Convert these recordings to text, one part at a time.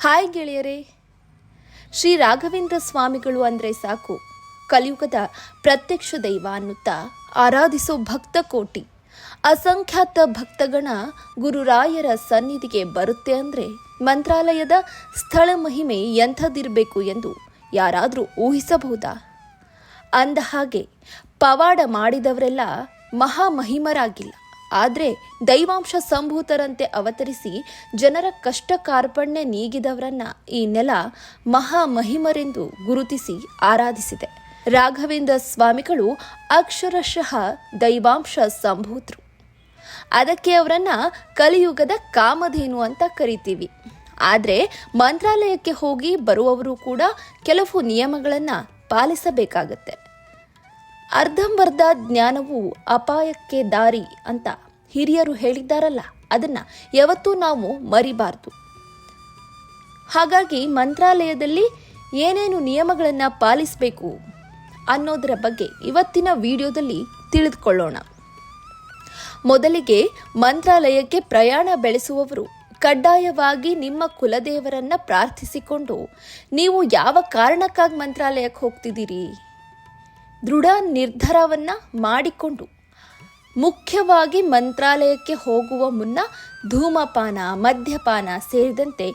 Hi ಗೆಳೆಯರೇ, ಶ್ರೀ ರಾಘವೇಂದ್ರ ಸ್ವಾಮಿಗಳು ಅಂದರೆ ಸಾಕು ಕಲಿಯುಗದ ಪ್ರತ್ಯಕ್ಷ ದೈವ ಅನ್ನುತ್ತಾ ಆರಾಧಿಸೋ ಭಕ್ತ ಕೋಟಿ, ಅಸಂಖ್ಯಾತ ಭಕ್ತಗಣ ಗುರುರಾಯರ ಸನ್ನಿಧಿಗೆ ಬರುತ್ತೆ ಅಂದರೆ ಮಂತ್ರಾಲಯದ ಸ್ಥಳ ಮಹಿಮೆ ಎಂಥದಿರಬೇಕು ಎಂದು ಯಾರಾದರೂ ಊಹಿಸಬಹುದಾ? ಅಂದ ಹಾಗೆ ಪವಾಡ ಮಾಡಿದವರೆಲ್ಲ ಮಹಾಮಹಿಮರಾಗಿಲ್ಲ, ಆದರೆ ದೈವಾಂಶ ಸಂಭೂತರಂತೆ ಅವತರಿಸಿ ಜನರ ಕಷ್ಟ ಕಾರ್ಪಣ್ಯ ನೀಗಿದವರನ್ನ ಈ ನೆಲ ಮಹಾಮಹಿಮರೆಂದು ಗುರುತಿಸಿ ಆರಾಧಿಸಿದೆ. ರಾಘವೇಂದ್ರ ಸ್ವಾಮಿಗಳು ಅಕ್ಷರಶಃ ದೈವಾಂಶ ಸಂಭೂತರು. ಅದಕ್ಕೆ ಅವರನ್ನ ಕಲಿಯುಗದ ಕಾಮಧೇನು ಅಂತ ಕರಿತೀವಿ. ಆದರೆ ಮಂತ್ರಾಲಯಕ್ಕೆ ಹೋಗಿ ಬರುವವರು ಕೂಡ ಕೆಲವು ನಿಯಮಗಳನ್ನು ಪಾಲಿಸಬೇಕಾಗತ್ತೆ. ಅರ್ಧಂಬರ್ಧ ಜ್ಞಾನವು ಅಪಾಯಕ್ಕೆ ದಾರಿ ಅಂತ ಹಿರಿಯರು ಹೇಳಿದ್ದಾರಲ್ಲ, ಅದನ್ನ ಯಾವತ್ತೂ ನಾವು ಮರಿಬಾರ್ದು. ಹಾಗಾಗಿ ಮಂತ್ರಾಲಯದಲ್ಲಿ ಏನೇನು ನಿಯಮಗಳನ್ನು ಪಾಲಿಸಬೇಕು ಅನ್ನೋದರ ಬಗ್ಗೆ ಇವತ್ತಿನ ವಿಡಿಯೋದಲ್ಲಿ ತಿಳಿದುಕೊಳ್ಳೋಣ. ಮೊದಲಿಗೆ ಮಂತ್ರಾಲಯಕ್ಕೆ ಪ್ರಯಾಣ ಬೆಳೆಸುವವರು ಕಡ್ಡಾಯವಾಗಿ ನಿಮ್ಮ ಕುಲದೇವರನ್ನ ಪ್ರಾರ್ಥಿಸಿಕೊಂಡು ನೀವು ಯಾವ ಕಾರಣಕ್ಕಾಗಿ ಮಂತ್ರಾಲಯಕ್ಕೆ ಹೋಗ್ತಿದ್ದೀರಿ ದೃಢ ನಿರ್ಧಾರವನ್ನ ಮಾಡಿಕೊಂಡು, ಮುಖ್ಯವಾಗಿ ಮಂತ್ರಾಲಯಕ್ಕೆ ಹೋಗುವ ಮುನ್ನ ಧೂಮಪಾನ, ಮದ್ಯಪಾನ ಸೇರಿದಂತೆ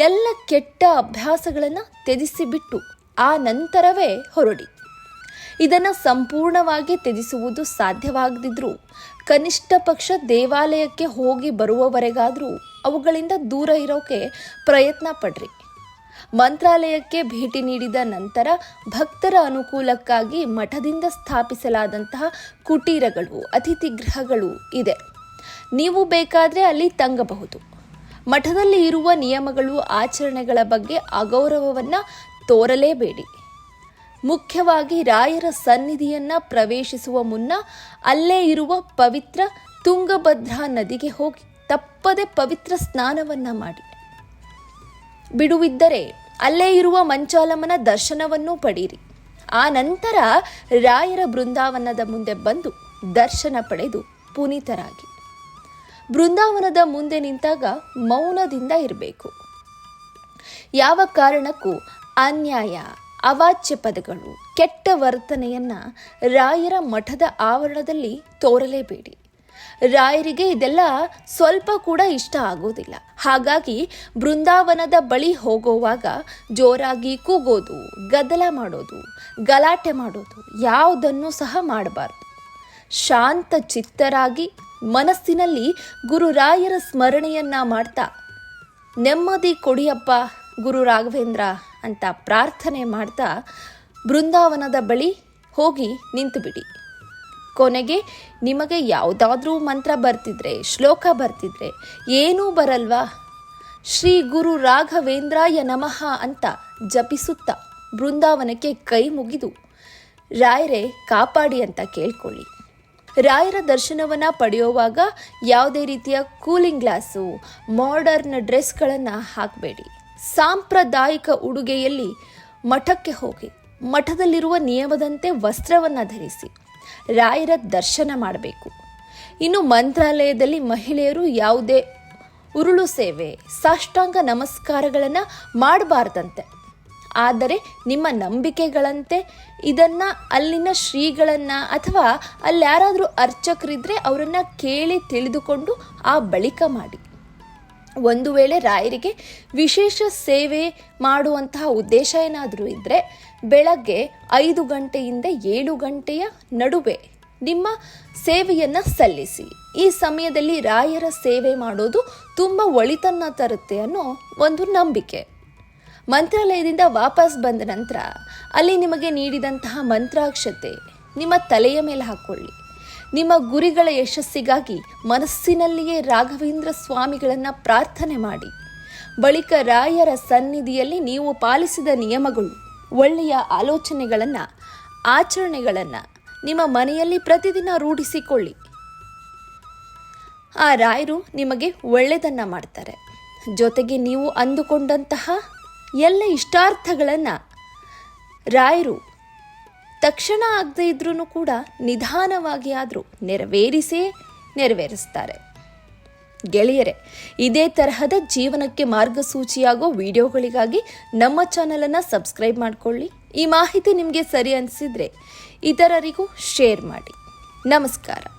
ಎಲ್ಲ ಕೆಟ್ಟ ಅಭ್ಯಾಸಗಳನ್ನು ತ್ಯಜಿಸಿಬಿಟ್ಟು ಆ ನಂತರವೇ ಹೊರಡಿ. ಇದನ್ನು ಸಂಪೂರ್ಣವಾಗಿ ತ್ಯಜಿಸುವುದು ಸಾಧ್ಯವಾಗದಿದ್ರೂ ಕನಿಷ್ಠ ಪಕ್ಷ ದೇವಾಲಯಕ್ಕೆ ಹೋಗಿ ಬರುವವರೆಗಾದರೂ ಅವುಗಳಿಂದ ದೂರ ಇರೋಕೆ ಪ್ರಯತ್ನ ಪಡ್ರಿ. ಮಂತ್ರಾಲಯಕ್ಕೆ ಭೇಟಿ ನೀಡಿದ ನಂತರ ಭಕ್ತರ ಅನುಕೂಲಕ್ಕಾಗಿ ಮಠದಿಂದ ಸ್ಥಾಪಿಸಲಾದಂತಹ ಕುಟೀರಗಳು, ಅತಿಥಿ ಗೃಹಗಳು ಇದೆ. ನೀವು ಬೇಕಾದರೆ ಅಲ್ಲಿ ತಂಗಬಹುದು. ಮಠದಲ್ಲಿ ಇರುವ ನಿಯಮಗಳು, ಆಚರಣೆಗಳ ಬಗ್ಗೆ ಅಗೌರವವನ್ನು ತೋರಲೇಬೇಡಿ. ಮುಖ್ಯವಾಗಿ ರಾಯರ ಸನ್ನಿಧಿಯನ್ನ ಪ್ರವೇಶಿಸುವ ಮುನ್ನ ಅಲ್ಲೇ ಇರುವ ಪವಿತ್ರ ತುಂಗಭದ್ರಾ ನದಿಗೆ ಹೋಗಿ ತಪ್ಪದೆ ಪವಿತ್ರ ಸ್ನಾನವನ್ನ ಮಾಡಿ. ಬಿಡುವಿದ್ದರೆ ಅಲ್ಲೇ ಇರುವ ಮಂಚಾಲಮ್ಮನ ದರ್ಶನವನ್ನು ಪಡೆಯಿರಿ. ಆ ನಂತರ ರಾಯರ ಬೃಂದಾವನದ ಮುಂದೆ ಬಂದು ದರ್ಶನ ಪಡೆದು ಪುನೀತರಾಗಿ. ಬೃಂದಾವನದ ಮುಂದೆ ನಿಂತಾಗ ಮೌನದಿಂದ ಇರಬೇಕು. ಯಾವ ಕಾರಣಕ್ಕೂ ಅನ್ಯಾಯ, ಅವಾಚ್ಯ ಪದಗಳು, ಕೆಟ್ಟ ವರ್ತನೆಯನ್ನ ರಾಯರ ಮಠದ ಆವರಣದಲ್ಲಿ ತೋರಲೇಬೇಡಿ. ರಾಯರಿಗೆ ಇದೆಲ್ಲ ಸ್ವಲ್ಪ ಕೂಡ ಇಷ್ಟ ಆಗೋದಿಲ್ಲ. ಹಾಗಾಗಿ ಬೃಂದಾವನದ ಬಳಿ ಹೋಗುವಾಗ ಜೋರಾಗಿ ಕೂಗೋದು, ಗದ್ದಲ ಮಾಡೋದು, ಗಲಾಟೆ ಮಾಡೋದು ಯಾವುದನ್ನು ಸಹ ಮಾಡಬಾರ್ದು. ಶಾಂತ ಚಿತ್ತರಾಗಿ ಮನಸ್ಸಿನಲ್ಲಿ ಗುರುರಾಯರ ಸ್ಮರಣೆಯನ್ನ ಮಾಡ್ತಾ, ನೆಮ್ಮದಿ ಕೊಡಿಯಪ್ಪ ಗುರು ರಾಘವೇಂದ್ರ ಅಂತ ಪ್ರಾರ್ಥನೆ ಮಾಡ್ತಾ ಬೃಂದಾವನದ ಬಳಿ ಹೋಗಿ ನಿಂತು ಬಿಡಿ. ಕೊನೆಗೆ ನಿಮಗೆ ಯಾವುದಾದ್ರೂ ಮಂತ್ರ ಬರ್ತಿದ್ರೆ, ಶ್ಲೋಕ ಬರ್ತಿದ್ರೆ, ಏನೂ ಬರಲ್ವಾ, ಶ್ರೀ ಗುರು ರಾಘವೇಂದ್ರಾಯ ನಮಃ ಅಂತ ಜಪಿಸುತ್ತಾ ಬೃಂದಾವನಕ್ಕೆ ಕೈ ಮುಗಿದು ರಾಯರೇ ಕಾಪಾಡಿ ಅಂತ ಕೇಳ್ಕೊಳ್ಳಿ. ರಾಯರ ದರ್ಶನವನ್ನ ಪಡೆಯುವಾಗ ಯಾವುದೇ ರೀತಿಯ ಕೂಲಿಂಗ್ ಗ್ಲಾಸು, ಮಾಡರ್ನ್ ಡ್ರೆಸ್ಗಳನ್ನು ಹಾಕಬೇಡಿ. ಸಾಂಪ್ರದಾಯಿಕ ಉಡುಗೆಯಲ್ಲಿ ಮಠಕ್ಕೆ ಹೋಗಿ ಮಠದಲ್ಲಿರುವ ನಿಯಮದಂತೆ ವಸ್ತ್ರವನ್ನು ಧರಿಸಿ ರಾಯರ ದರ್ಶನ ಮಾಡಬೇಕು. ಇನ್ನು ಮಂತ್ರಾಲಯದಲ್ಲಿ ಮಹಿಳೆಯರು ಯಾವುದೇ ಉರುಳು ಸೇವೆ, ಸಾಷ್ಟಾಂಗ ನಮಸ್ಕಾರಗಳನ್ನು ಮಾಡಬಾರ್ದಂತೆ. ಆದರೆ ನಿಮ್ಮ ನಂಬಿಕೆಗಳಂತೆ ಇದನ್ನು ಅಲ್ಲಿನ ಶ್ರೀಗಳನ್ನು ಅಥವಾ ಅಲ್ಲಿ ಯಾರಾದರೂ ಅರ್ಚಕರಿದ್ದರೆ ಅವರನ್ನು ಕೇಳಿ ತಿಳಿದುಕೊಂಡು ಆ ಬಳಿಕ ಮಾಡಿ. ಒಂದು ವೇಳೆ ರಾಯರಿಗೆ ವಿಶೇಷ ಸೇವೆ ಮಾಡುವಂತಹ ಉದ್ದೇಶ ಏನಾದರೂ ಇದ್ದರೆ ಬೆಳಗ್ಗೆ 5 ಗಂಟೆಯಿಂದ 7 ಗಂಟೆಯ ನಡುವೆ ನಿಮ್ಮ ಸೇವೆಯನ್ನು ಸಲ್ಲಿಸಿ. ಈ ಸಮಯದಲ್ಲಿ ರಾಯರ ಸೇವೆ ಮಾಡೋದು ತುಂಬ ಒಳಿತನ್ನ ತರುತ್ತೆ ಅನ್ನೋ ಒಂದು ನಂಬಿಕೆ. ಮಂತ್ರಾಲಯದಿಂದ ವಾಪಸ್ ಬಂದ ನಂತರ ಅಲ್ಲಿ ನಿಮಗೆ ನೀಡಿದಂತಹ ಮಂತ್ರಾಕ್ಷತೆ ನಿಮ್ಮ ತಲೆಯ ಮೇಲೆ ಹಾಕ್ಕೊಳ್ಳಿ. ನಿಮ್ಮ ಗುರಿಗಳ ಯಶಸ್ಸಿಗಾಗಿ ಮನಸ್ಸಿನಲ್ಲಿಯೇ ರಾಘವೇಂದ್ರ ಸ್ವಾಮಿಗಳನ್ನು ಪ್ರಾರ್ಥನೆ ಮಾಡಿ. ಬಳಿಕ ರಾಯರ ಸನ್ನಿಧಿಯಲ್ಲಿ ನೀವು ಪಾಲಿಸಿದ ನಿಯಮಗಳು, ಒಳ್ಳೆಯ ಆಲೋಚನೆಗಳನ್ನು, ಆಚರಣೆಗಳನ್ನು ನಿಮ್ಮ ಮನೆಯಲ್ಲಿ ಪ್ರತಿದಿನ ರೂಢಿಸಿಕೊಳ್ಳಿ. ಆ ರಾಯರು ನಿಮಗೆ ಒಳ್ಳೆಯದನ್ನು ಮಾಡ್ತಾರೆ. ಜೊತೆಗೆ ನೀವು ಅಂದುಕೊಂಡಂತಹ ಎಲ್ಲ ಇಷ್ಟಾರ್ಥಗಳನ್ನು ರಾಯರು ತಕ್ಷಣ ಆಗದೇ ಇದ್ರೂ ಕೂಡ ನಿಧಾನವಾಗಿ ಆದರೂ ನೆರವೇರಿಸ್ತಾರೆ. ಗೆಳೆಯರೆ, ಇದೇ ತರಹದ ಜೀವನಕ್ಕೆ ಮಾರ್ಗಸೂಚಿಯಾಗೋ ವಿಡಿಯೋಗಳಿಗಾಗಿ ನಮ್ಮ ಚಾನಲನ್ನು ಸಬ್ಸ್ಕ್ರೈಬ್ ಮಾಡಿಕೊಳ್ಳಿ. ಈ ಮಾಹಿತಿ ನಿಮಗೆ ಸರಿ ಅನಿಸಿದರೆ ಇತರರಿಗೂ ಶೇರ್ ಮಾಡಿ. ನಮಸ್ಕಾರ.